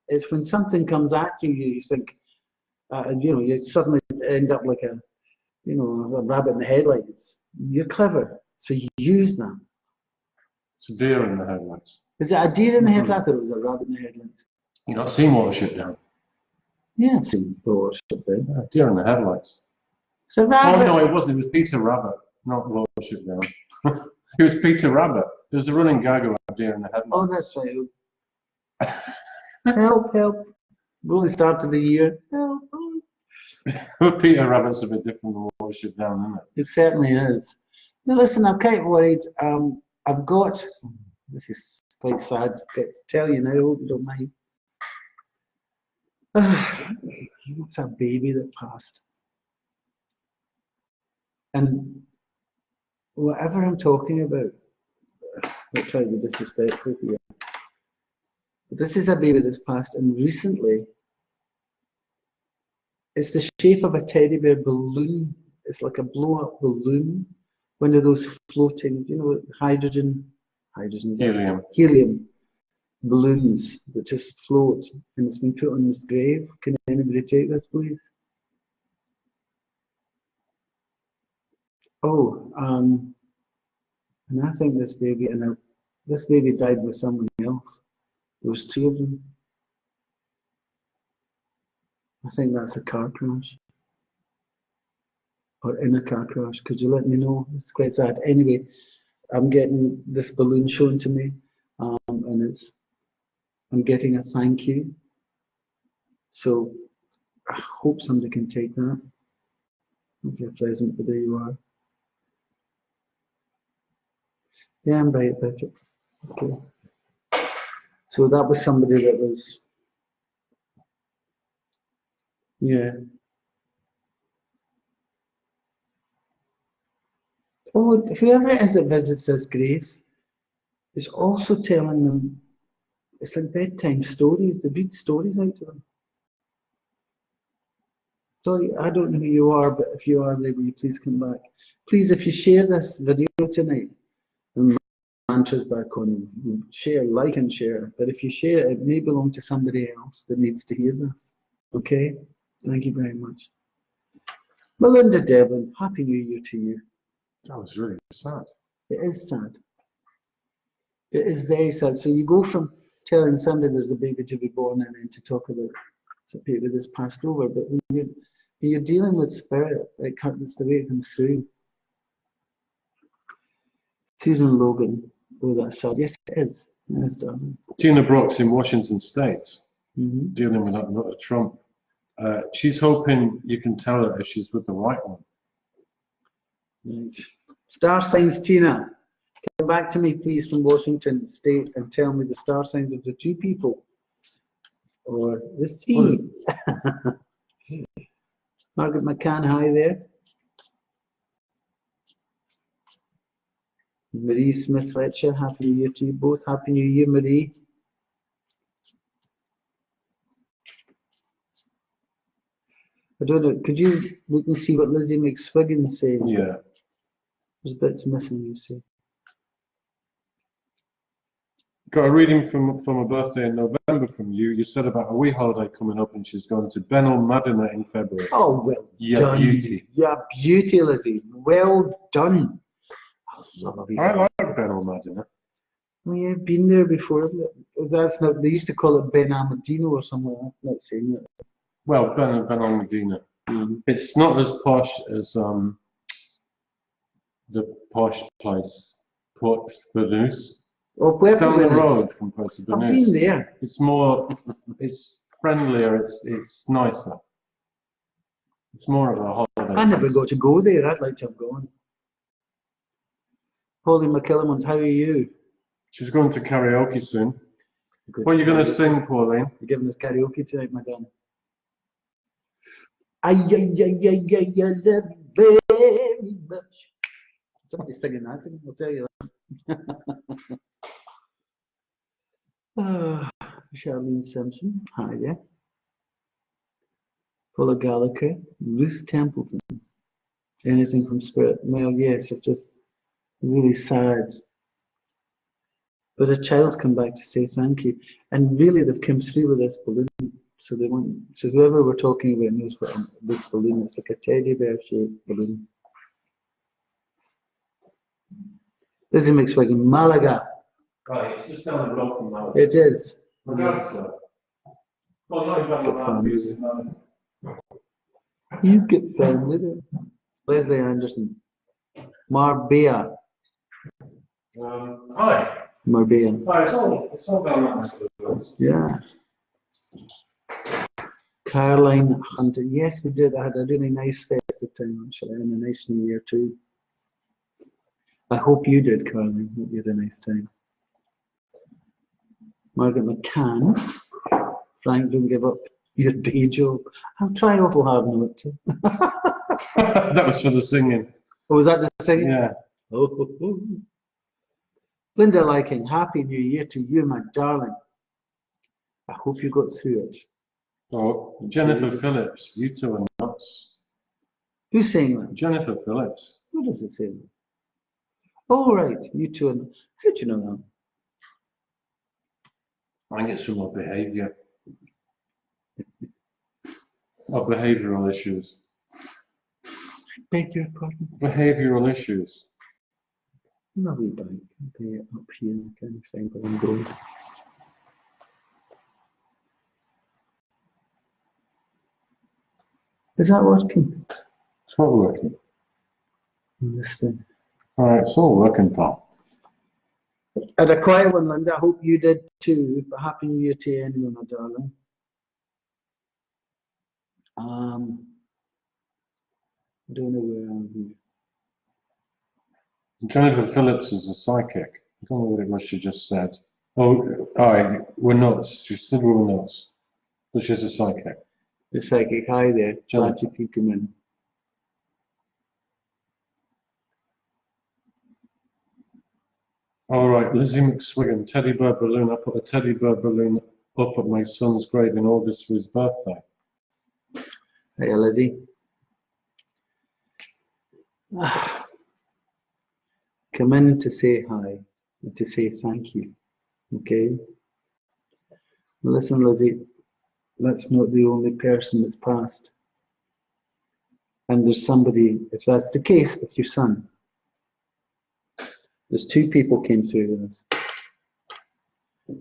It's when something comes at you, you think, you suddenly end up like a rabbit in the headlights. You're clever, so you use that. It's a deer in the headlights. Is it a deer in the headlights or is it a rabbit in the headlights? You not seen Watership Down? Yeah, I've seen Watership Down. Yeah, deer in the headlights. It's a rabbit. Oh no, it wasn't. It was Peter Rabbit, not Watership Down. It was Peter Rabbit. There's a running gag about deer in the headlights. Oh, that's right. Help, help. We only started the year. Help. But Peter Rabbit's a bit different than Watership Down, isn't it? It certainly is. Now listen, I'm quite worried. I've got, this is quite sad to get to tell you now, I hope you don't mind. It's a baby that passed. And whatever I'm talking about, I'm not trying to be disrespectful here, but this is a baby that's passed, and recently, it's the shape of a teddy bear balloon. It's like a blow-up balloon. One of those floating, hydrogen, helium balloons that just float, and it's been put on this grave. Can anybody take this, please? Oh, and I think this baby died with someone else. There was two of them. I think that's a car crash. Or in a car crash. Could you let me know? It's quite sad. Anyway, I'm getting this balloon shown to me, and I'm getting a thank you. So I hope somebody can take that. If you're present, but there you are. Yeah, I'm right about it. Okay. So that was somebody that was, yeah. Oh, whoever it is that visits this grave is also telling them, it's like bedtime stories. They read stories out to them. Sorry, I don't know who you are, but if you are there, will you please come back? Please, if you share this video tonight, and mantras back on, share, like and share. But if you share it, it may belong to somebody else that needs to hear this. Okay? Thank you very much. Melinda Devlin, Happy New Year to you. That was really sad. It is sad. It is very sad. So you go from telling somebody there's a baby to be born and then to talk about it's a baby that's passed over. But when you're dealing with spirit, that's the way it comes through. Susan Logan. Oh, that's sad. Yes, it is. It is, darling. Tina Brooks in Washington State, dealing with another Trump. She's hoping you can tell her if she's with the right one. Right. Star signs, Tina. Come back to me, please, from Washington State and tell me the star signs of the two people or the seeds. Margaret McCann, hi there. Marie Smith Fletcher, Happy New Year to you both. Happy New Year, Marie. I don't know, could you look and see what Lizzie McSwiggin said? Yeah. There's bits missing, you see. Got a reading from a birthday in November from you. You said about a wee holiday coming up and she's going to Benalmadena in February. Oh, well done. Beauty. Yeah, beauty, Lizzie. Well done. I like Benalmadena. Well, yeah, I've been there before. That's not, they used to call it Ben Almadino or something like that. Not saying it. Well, Benalmadena. It's not as posh as the posh place, Port Burnoose. Oh, Puerto Down the Buenos. road from Puerto I've Banús. been there. It's more, it's friendlier, it's nicer. It's more of a holiday. I never place. got to go there. I'd like to have gone. Polly McKillamont, how are you? She's going to karaoke soon. What are you going to sing, Pauline? You're giving us karaoke tonight, madam. I love you very much. Somebody's singing that to me, I'll tell you that. Charlene Simpson, hi there. Paula Gallagher, Ruth Templeton. Anything from Spirit? Well, yes, it's just really sad. But a child's come back to say thank you. And really, they've come through with this balloon. So they want, so whoever we're talking about knows what this balloon is. Like a teddy bear shaped balloon. Lizzie McSwiggan, Malaga. Right, it's just down the road from now. It is. My dad's there. Well, not exactly that music, no. He's got family there. Leslie Anderson. Marbella. Hi. Marbella. Hi, it's all down that neck of the woods. Yeah. Caroline Hunter. Yes, we did. I had a really nice festive time actually, and a nice New Year too. I hope you did, Caroline. Hope you had a nice time. Margaret McCann. Frank, don't give up your day job. I'll try awful hard not to. That was for the singing. Oh, was that the singing? Yeah. Oh. Linda Liking, Happy New Year to you, my darling. I hope you got through it. Oh, Jennifer Phillips, you two are nuts. Who's saying that? Jennifer Phillips. What does it say? Oh, right, you two are. How do you know that? I think it's from our behaviour. Our behavioural issues. Beg your pardon. Behavioural issues. No, we don't. Okay, up here, kind of thing, but I'm going. Is that working? It's not working. This thing. Alright, it's all working, pal. I had a quiet one, Linda. I hope you did too. But Happy New Year to you anyway, my darling. I don't know where I'm. Jennifer Phillips is a psychic. I don't know what it was she just said. Oh, alright, we're nuts. She said we were nuts. But she's a psychic. The psychic, hi there. Glad you could come in. Alright, Lizzie McSwiggan, teddy bear balloon. I put a teddy bear balloon up at my son's grave in August for his birthday. Hey, Lizzie. Come in to say hi and to say thank you. Okay? Listen, Lizzie, that's not the only person that's passed. And there's somebody, if that's the case with your son, there's two people came through with us.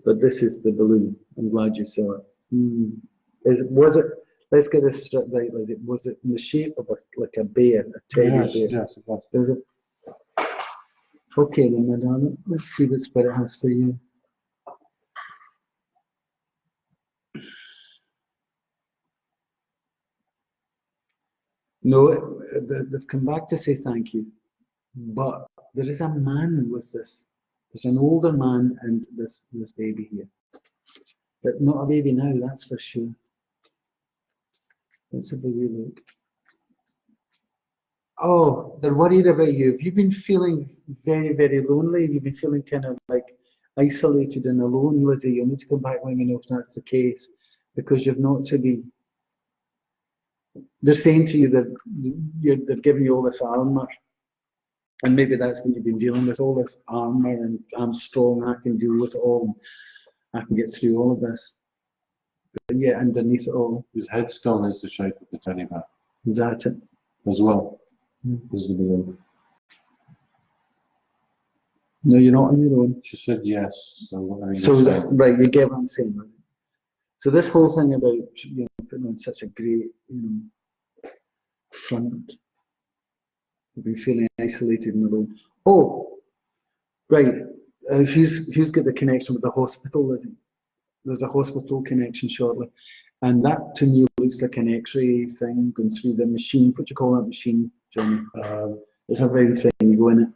But this is the balloon. I'm glad you saw it. Was it, let's get this straight right, Lizzie. Was it in the shape of like a bear, a teddy bear? Yes, it was. Is it? Okay then, my darling. Let's see what Spirit has for you. No, they've come back to say thank you. But there is a man with this. There's an older man and this baby here. But not a baby now, that's for sure. Let's have a wee look. Oh, they're worried about you. Have you been feeling very, very lonely? Have you been feeling kind of like isolated and alone, Lizzie? You'll need to come back and let me know if that's the case. Because you've not to be. They're saying to you that they're giving you all this armour. And maybe that's when you've been dealing with all this armour and I'm strong, I can deal with it all. I can get through all of this. But yeah, underneath it all. His headstone is the shape of the teddy bear. Is that it? As well. Is the balloon. No, you're not on your own. She said yes. So what are you So saying? right, you get what I'm saying, right? So this whole thing about putting on such a great, front. You've been feeling isolated and alone. Oh, right. who's got the connection with the hospital, Lizzie? There's a hospital connection shortly. And that to me looks like an X-ray thing going through the machine. What do you call that machine, Johnny? There's a round thing, you go in it.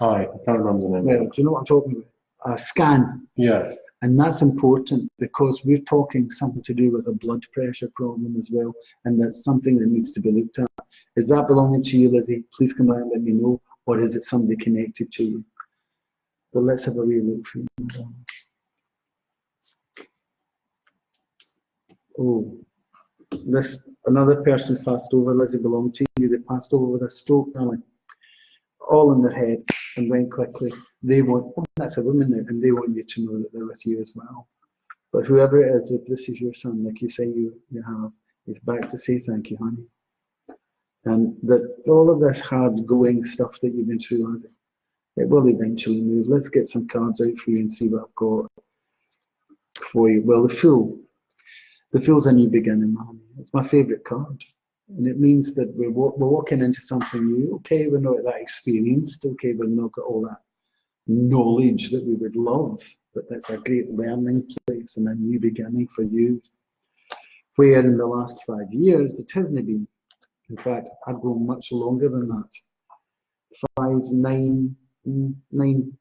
I can't remember the name. Well, do you know what I'm talking about? A scan. Yeah. And that's important because we're talking something to do with a blood pressure problem as well. And that's something that needs to be looked at. Is that belonging to you, Lizzie? Please come back and let me know. Or is it somebody connected to you? But let's have a wee look for you. Oh, this another person passed over, Lizzie, belonged to you. They passed over with a stroke, darling. All in their head and went quickly. They want, oh, that's a woman now, and they want you to know that they're with you as well. But whoever it is, if this is your son, like you say you have, is back to say thank you, honey. And that all of this hard going stuff that you've been through, Lizzie, it will eventually move. Let's get some cards out for you and see what I've got for you. Well, the Fool. The Fool's a new beginning, honey. It's my favourite card. And it means that we're walking into something new. Okay, we're not that experienced. Okay, we've not got all that knowledge that we would love. But that's a great learning place and a new beginning for you. Where in the last 5 years, it hasn't been. In fact, I'd go much longer than that. 5, 9,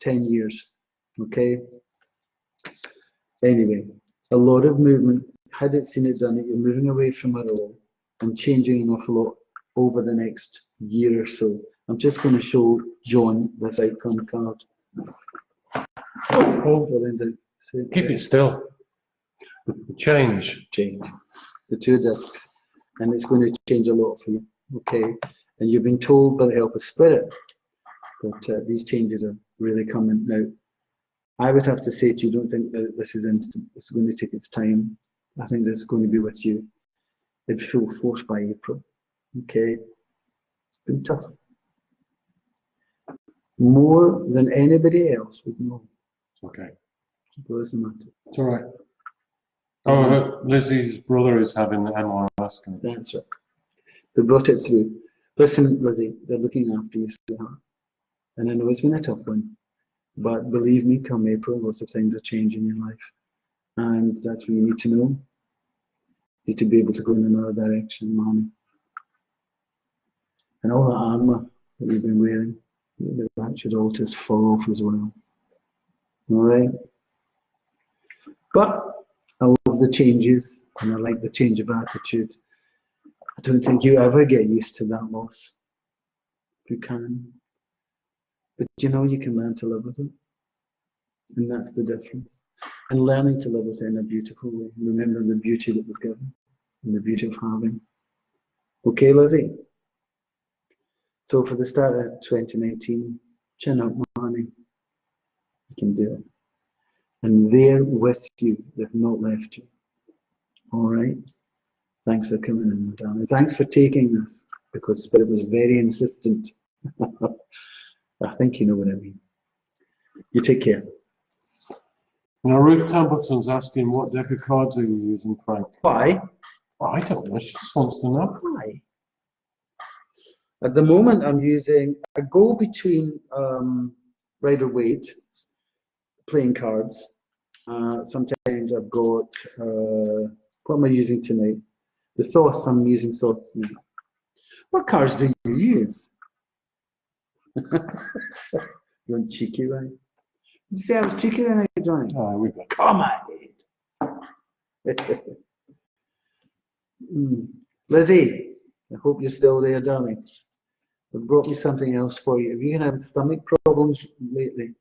10 years. Okay? Anyway, a lot of movement. Had it seen it done, you're moving away from it all and changing an awful lot over the next year or so. I'm just going to show John this outcome card. Keep it still. Change. Change. The 2 discs. And it's going to change a lot for you. Okay? And you've been told by the help of Spirit that these changes are really coming. Now, I would have to say to you, don't think that this is instant. It's going to take its time. I think this is going to be with you in full force by April. Okay? It's been tough. More than anybody else would know. Okay. It doesn't matter. It's all right. Oh, Lizzie's brother is having the MRI scan. That's right. They brought it through. Listen, Lizzie, they're looking after you, sweetheart. And I know it's been a tough one. But believe me, come April, lots of things are changing in your life. And that's what you need to know. You need to be able to go in another direction, mommy. And all the armor that you've been wearing, that should all just fall off as well. All right? But I love the changes, and I like the change of attitude. I don't think you ever get used to that loss. You can. But you know you can learn to live with it. And that's the difference. And learning to live with it in a beautiful way. Remember the beauty that was given and the beauty of having. Okay, Lizzie? So for the start of 2019, chin up, honey. You can do it. And they're with you. They've not left you. All right? Thanks for coming in, my darling. Thanks for taking this, because Spirit was very insistent. I think you know what I mean. You take care. Now, Ruth Templeton's asking, what deck of cards are you using, Frank? Why? I don't know. She just wants to know. Why? At the moment, I'm using a go between Rider-Waite playing cards. Sometimes I've got, what am I using tonight? The Thoth, I'm using Thoth tonight. What cards do you use? You're cheeky, right? Did you say I was cheeky then, Johnny? Oh, we got. Come on, Lizzie, I hope you're still there, darling. I've brought me something else for you. Have you had stomach problems lately?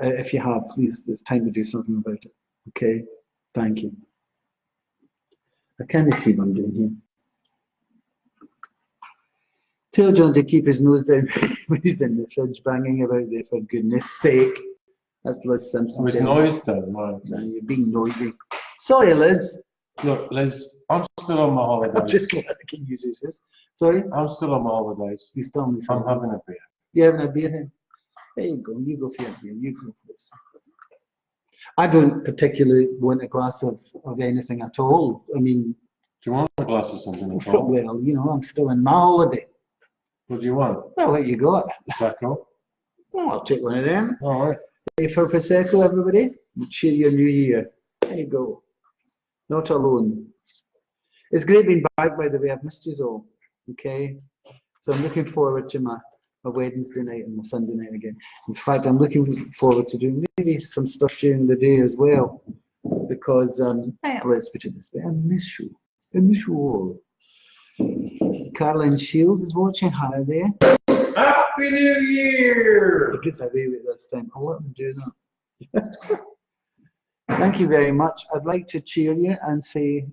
If you have, please, it's time to do something about it. Okay? Thank you. I can't see what I'm doing here. Tell John to keep his nose down when he's in the fridge banging about there, for goodness sake. That's Liz Simpson. With noise down, right? No, you're being noisy. Sorry, Liz. Look, Liz, I'm still on my holidays. I'm just glad I can use this. Sorry? I'm still on my holidays. You still on the I'm having a beer. You're having a beer then? There you go. You go for your beer. You go for this. I don't particularly want a glass of anything at all. I mean... Do you want a glass of something at all? Well, you know, I'm still in my holiday. What do you want? Well, what you got? Prosecco? Oh, I'll take one of them. All right. Ready for Prosecco, everybody? Cheer your new year. There you go. Not alone. It's great being back, by the way. I've missed you all. Okay? So I'm looking forward to my Wednesday night and my Sunday night again. In fact, I'm looking forward to doing maybe some stuff during the day as well. Because, let's put it this way, I miss you. I miss you all. Caroline Shields is watching. Hi there. Happy New Year! He gets away with it this time. I'll let him do that. Thank you very much. I'd like to cheer you and say,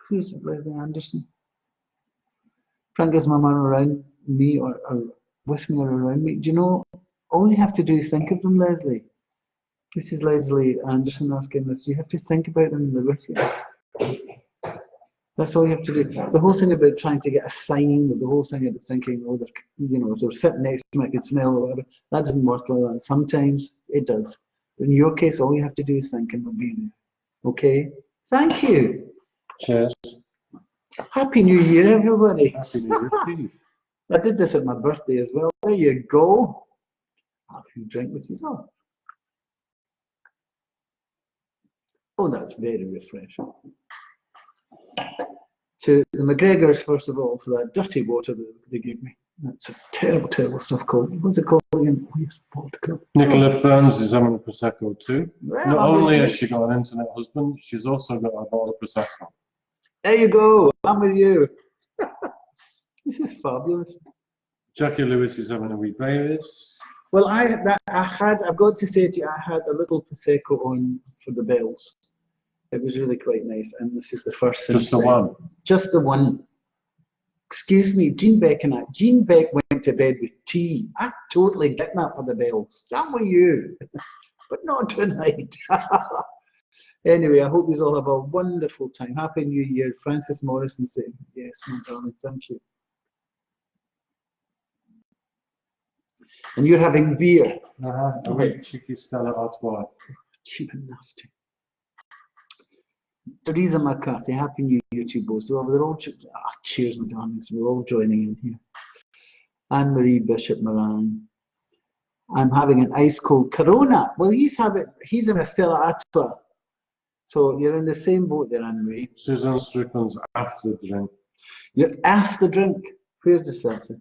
who's Leslie Anderson? Frank is my man around me or with me or around me. Do you know, all you have to do is think of them, Leslie. This is Leslie Anderson asking this. You have to think about them and they're with you. That's all you have to do. The whole thing about trying to get a sign, the whole thing about thinking, oh, if they're sitting next to me, I can smell or whatever, that doesn't work like that. Sometimes it does. In your case, all you have to do is think and they'll be there. Okay? Thank you. Cheers. Happy New Year, everybody. Happy New Year, Steve. I did this at my birthday as well. There you go. Have you drink with yourself. Oh, that's very refreshing. To the McGregors, first of all, for that dirty water that they gave me. That's a terrible, terrible stuff called. What's it called again? Vodka. Nicola Ferns is having a Prosecco too. Well, Not only has she got an internet husband, she's also got a bottle of Prosecco. There you go. I'm with you. This is fabulous. Jackie Lewis is having a wee Baileys. Well, I've got to say to you, I had a little Prosecco on for the bells. It was really quite nice, and this is the first. Just the one. Just the one. Excuse me, Jean Beck went to bed with tea. I totally get that for the bells. I'm with you, but not tonight. Anyway, I hope you all have a wonderful time. Happy New Year. Francis Morrison saying, yes, my darling, thank you. And you're having beer. A wee cheeky Stella Artois. Cheap and nasty. Teresa McCarthy, Happy New Year to you both. They're all cheers, my darlings. We're all joining in here. Anne-Marie Bishop Moran. I'm having an ice cold Corona. Well, he's in a Stella Artois. So you're in the same boat there, Anne-Marie. Susan Strickland's after drink. You're after drink. Where's the selfie?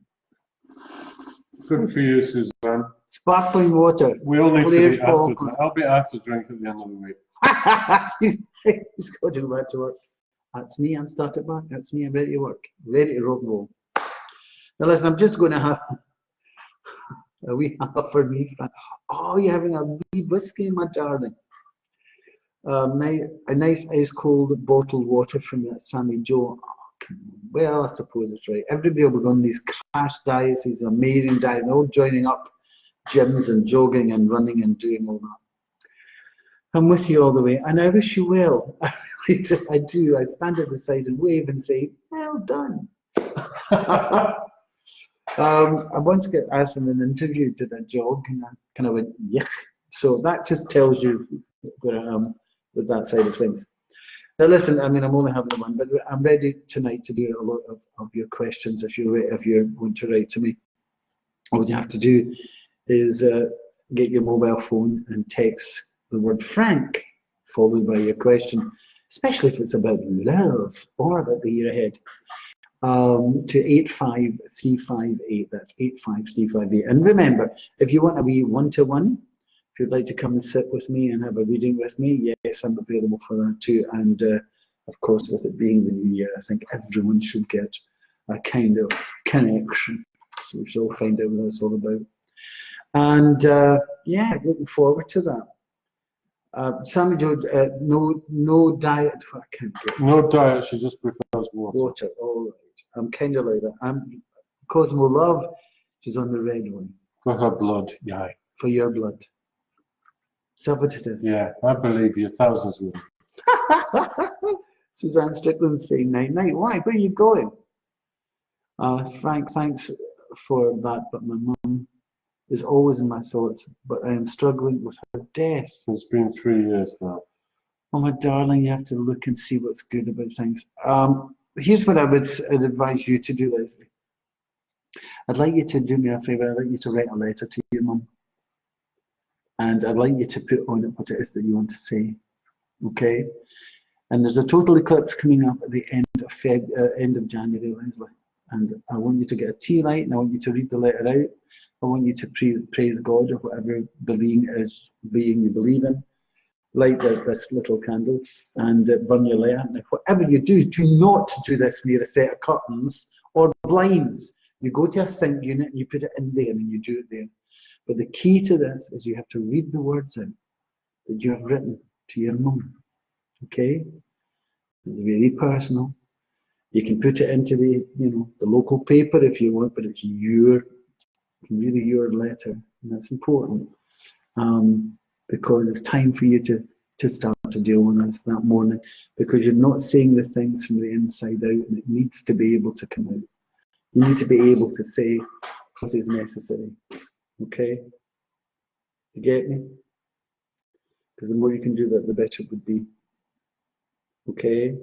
Good for you, Suzanne. Sparkling water. We all need Clear to be after drink. I'll be after drink at the end of the week. He's got to go back to work. That's me. I'm started back. That's me. I'm ready to work. Ready to rock and roll. Now listen, I'm just going to have a wee half for me. Oh, you're having a wee whiskey, my darling. A nice ice cold bottled water from Sammy Joe. Oh, well, I suppose it's right. Everybody will be on these crash diets, these amazing diets. They're all joining up gyms and jogging and running and doing all that. I'm with you all the way, and I wish you well. I really do. I do. I stand at the side and wave and say, well done. I once got asked in an interview, did I jog? And I kind of went, yuck. So that just tells you where I am with that side of things. Now listen, I mean, I'm only having one, but I'm ready tonight to do a lot of your questions if you want to write to me. All you have to do is get your mobile phone and text the word Frank, followed by your question, especially if it's about love or about the year ahead, to 85358. That's 85358. And remember, if you want to be one-to-one, if you'd like to come and sit with me and have a reading with me, yes, I'm available for that too. And of course, with it being the new year, I think everyone should get a kind of connection. So we should all find out what that's all about. And yeah, looking forward to that. Sammy Joe, no diet. I can't get no diet. She just prefers water. Water, all right. I'm kind of like that. I'm Cosmo Love. She's on the red one. For her blood, yeah. For your blood. Is that what it is? Yeah, I believe you. Thousands will. Suzanne Strickland saying night night. Why? Where are you going? Frank, thanks for that. But my mum is always in my thoughts, but I am struggling with her death. It's been 3 years now. Oh, my darling, you have to look and see what's good about things. Here's what I would advise you to do, Leslie. I'd like you to do me a favour. I'd like you to write a letter to your mum. And I'd like you to put on it what it is that you want to say. Okay? And there's a total eclipse coming up at the end of January, Leslie. And I want you to get a tea light, and I want you to read the letter out. I want you to praise God or whatever being you believe in. Light this little candle and burn your letter. Now, whatever you do not do this near a set of curtains or blinds. You go to a sink unit and you put it in there and you do it there. But the key to this is you have to read the words out that you have written to your mum. Okay? It's really personal. You can put it into the local paper if you want, but it's really your letter, and that's important because it's time for you to start to deal with this that morning, because you're not saying the things from the inside out, and it needs to be able to come out. You need to be able to say what is necessary. Okay? You get me? Because the more you can do that, the better it would be. Okay?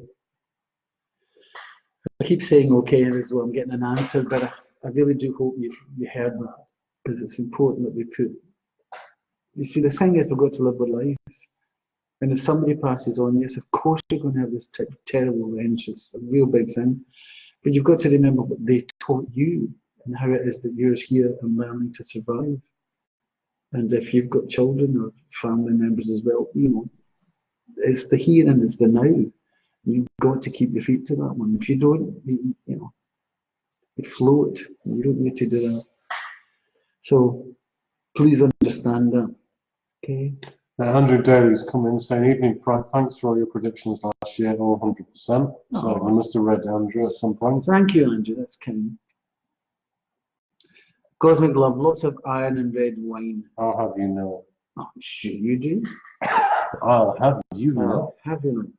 I keep saying okay as well. I'm getting an answer, but I really do hope you heard that, because it's important that we put. You see, the thing is, we've got to live with life. And if somebody passes on, yes, of course you're going to have this terrible wrench. It's a real big thing. But you've got to remember what they taught you and how it is that you're here and learning to survive. And if you've got children or family members as well, it's the here and it's the now. You've got to keep your feet to that one. If you don't, you float. You don't need to do that. So please understand that. Okay. Andrew Daly's come in saying, "Evening, Frank. Thanks for all your predictions last year, all 100%. So you must have read Andrew at some point." Thank you, Andrew. That's kind. Cosmic Love, lots of iron and red wine. I'll have you know. Oh, I'm sure you do. I'll have you know. Have you know.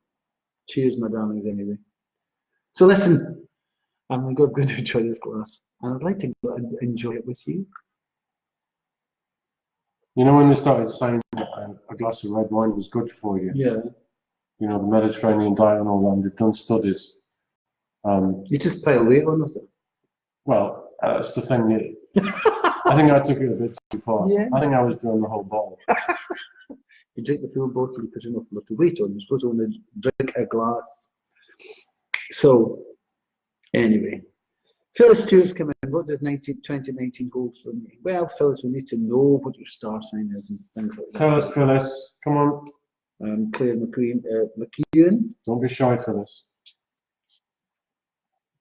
Cheers, my darlings, anyway. So listen, I'm going to enjoy this glass, and I'd like to enjoy it with you. You know, when they started saying that a glass of red wine was good for you, yeah. You know, the Mediterranean diet and all that, and they've done studies. You just pile weight on with it. Well, that's the thing. I think I took it a bit too far. Yeah. I think I was doing the whole bottle. You drink the full bottle, you put enough weight on. You're supposed to only drink a glass. So, anyway. Phyllis Stewart's come in. What does 2019 hold for me? Well, Phyllis, we need to know what your star sign is and things like that. Tell us, Phyllis. Come on. Claire McKeown. Don't be shy, Phyllis.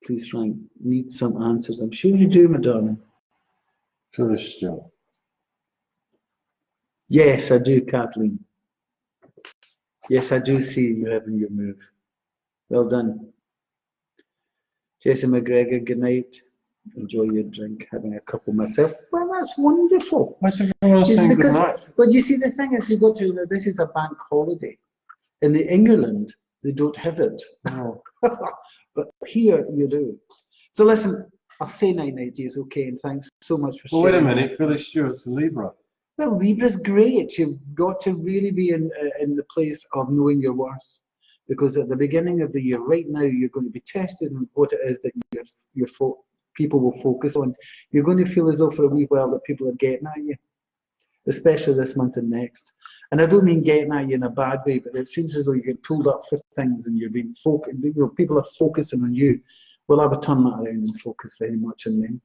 Please, Frank, need some answers. I'm sure you do, my darling. Phyllis Stewart. Yes, I do, Kathleen. Yes, I do see you having your move. Well done. Jesse McGregor, good night. Enjoy your drink, having a couple myself. Well, that's wonderful. Why is everyone saying good night? But you see, the thing is, this is a bank holiday. In England, they don't have it. No. But here, you do. So listen, I'll say night-night to you, okay, and thanks so much for sharing. Well, wait a minute, Phyllis Stewart's a Libra. Well, Libra's great. You've got to really be in the place of knowing your worth. Because at the beginning of the year, right now, you're going to be tested on what it is that people will focus on. You're going to feel as though for a wee while that people are getting at you, especially this month and next. And I don't mean getting at you in a bad way, but it seems as though you get pulled up for things and you're being focused. People are focusing on you. Well, I would turn that around and focus very much on them.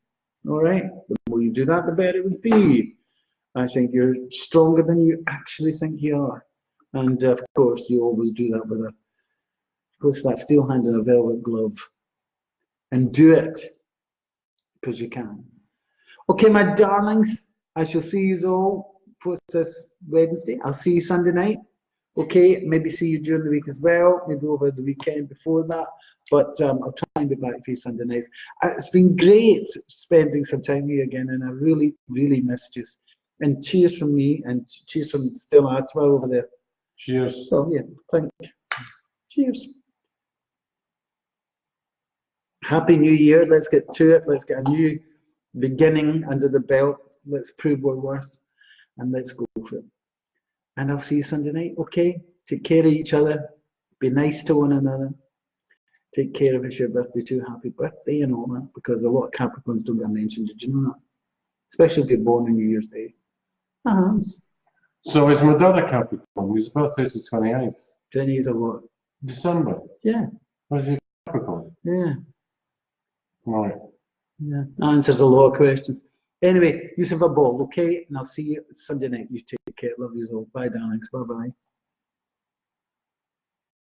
All right? The more you do that, the better it would be. I think you're stronger than you actually think you are. And of course, you always do that with that steel hand and a velvet glove. And do it, because you can. Okay, my darlings, I shall see you all for this Wednesday. I'll see you Sunday night. Okay, maybe see you during the week as well, maybe over the weekend before that. But I'll try and be back for you Sunday nights. It's been great spending some time with you again, and I really, really missed you. And cheers from me, and cheers from Stella Atwell over there. Cheers. Oh, yeah, thank you. Cheers. Happy New Year. Let's get to it. Let's get a new beginning under the belt. Let's prove we're worth, and let's go for it. And I'll see you Sunday night, okay? Take care of each other. Be nice to one another. take care of it's your birthday too, happy birthday and all that, because a lot of Capricorns don't get mentioned. Did you know that? Especially if you're born on New Year's Day. So is my dad a Capricorn? His birthday's the 28th. 28th of what? December. Yeah. Where's your Capricorn? Yeah. Right. Yeah. Answers a lot of questions. Anyway, you have a ball, okay? And I'll see you Sunday night. You take care. Love you all. Bye, darlings. Bye-bye.